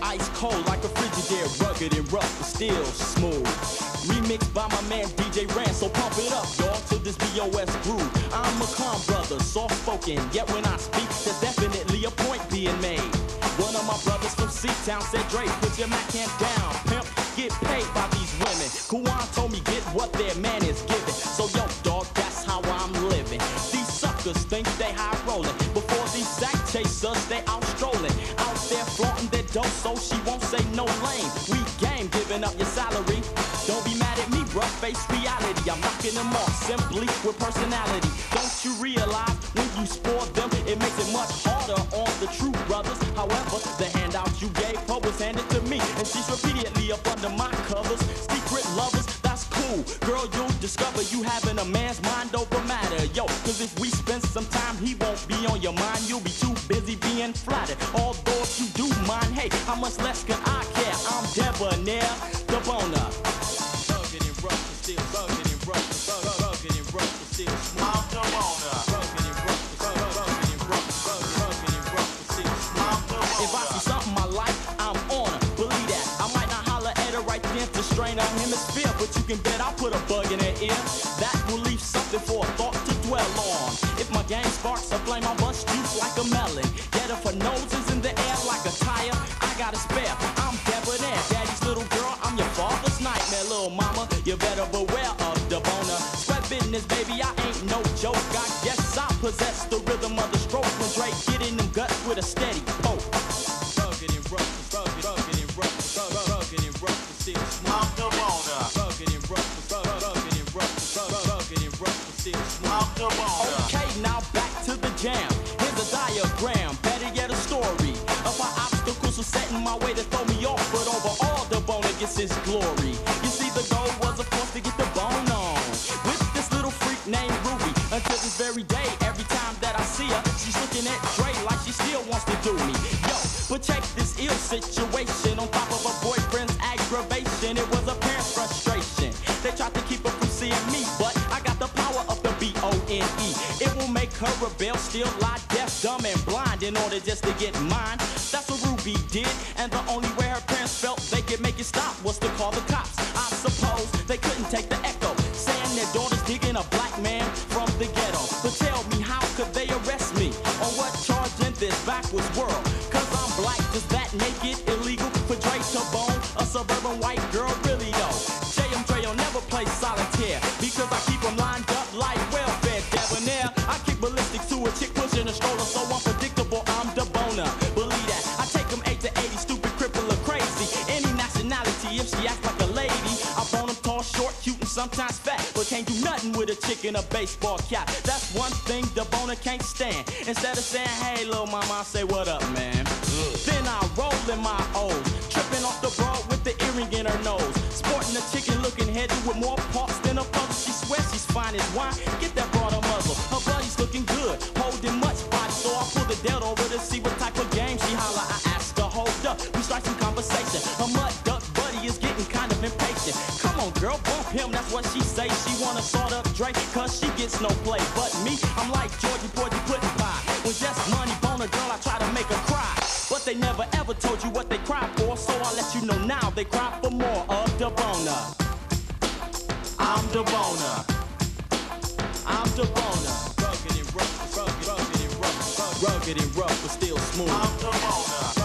ice cold like a Frigidaire, rugged and rough but still smooth. Remixed by my man DJ Ran, so pump it up, y'all, to this BOS groove. I'm a calm brother, soft-spoken, yet when I speak, there's definitely a point being made. One of my brothers from C-Town said, Dre, put your Mac hand down, pimp, get paid by these women. Kuwan told me get what their man is giving. So yo, dog, that's how I'm living. These suckers think they high rolling. Before these sack chasers, they out strolling. Out there flaunting their dough, so she won't say no lame. We game, giving up your salary. Don't be mad at me, rough face reality. I'm knocking them off simply with personality. Don't you realize when you spoil them, it makes it much harder on the true brothers. However, the handout you gave her was handed to me, and she's repeatedly up under my covers. Secret lovers, that's cool. Girl, you'll discover you having a man's mind over matter. Yo, cause if we spend some time, he won't be on your mind. You'll be too busy being flattered. Although if you do mind, hey, how much less can I care? I'm Debonair, the boner. Rugged and rough, but still rugged and rough, rugged and rough, but still smooth. I'm the boner. Rugged and rough, rugged and rough, rugged and rough, but still smooth. If I see something I like, I'm on her. Believe that. I might not holler at her right then to strain her hemisphere, but you can bet I'll put a bug in her ear. That will leave something for a thought to dwell on. If my game sparks a flame, I'll bust juice like a melon. Get her for noses in the air like a tire. I got a spare. I'm Debonair, daddy's little girl. I'm your father's nightmare, little mama. You better beware of the boner. Sweat business, baby, I ain't no joke. I guess I possess the rhythm of the stroke when Dre get in them guts with a steady poke. Rugged and rough, rugged and rough, rugged and rough, still smooth. I'm the boner. Rugged and rough, rugged and rough, rugged and rough, still smooth. I'm the boner. Okay, now back to the jam. Here's a diagram, better yet a story of how obstacles were set in my way to throw me off, but overall the boner gets his glory. You see, the goal was of course to get the bone on with this little freak named Ruby. Until this very day, every time that I see her, she's looking at Dre like she still wants to do me. Yo, but check this ill situation on top of her boyfriend's aggravation. It was apparent frustration. They tried to keep her from seeing me, but I got the power of the B-O-N-E. It will make her rebel, still lie deaf, dumb, and blind in order just to get mine. That's what Ruby did, and the only way her parents felt they could make it stop was to call the cops. I suppose they couldn't take the echo, saying their daughter's digging a black man from the ghetto. But tell me, how could they arrest me? On what charge in this backwards world? Cause I'm black, does that make it illegal for Dre to bone a suburban white girl? Really though, J.M. Dre'll never play solitaire, because I keep them lined up like welfare. Debonair, I kick ballistics to a chick pushing a stroller, so unpredictable, I'm the boner. Believe that, I take them 8 to 80, stupid, cripple, or crazy. Any nationality, if she acts like a lady, I bone them tall, short, cute, and sometimes fat, but can't do nothing with a chick in a baseball cap. That's one thing the boner can't stand. Instead of saying, hey, little mama, I say, what up, man? Then I roll in my O's, tripping off the broad with the earring in her nose, sporting a chicken looking head with more parts than a puzzle. She swears she's fine as wine, get that broad a muzzle. Her body's looking good, holding much body, so I pull the dead over to see what type of game she holla. I ask her, hold up, we start some conversation. Her mud duck buddy is getting kind of impatient. Come on, girl, bump him, that's what she say. She wanna sort up Drake, cause she gets no play. But me, I'm like Georgie Porgy pudding pie. When just money bone a girl, I try to make her cry. But they never ever told you what they cry for, so I'll let you know now they cry for more of the boner. I'm the boner. I'm the boner. Rugged and rough, rugged and rough, rugged and rough, but still smooth. I'm the boner.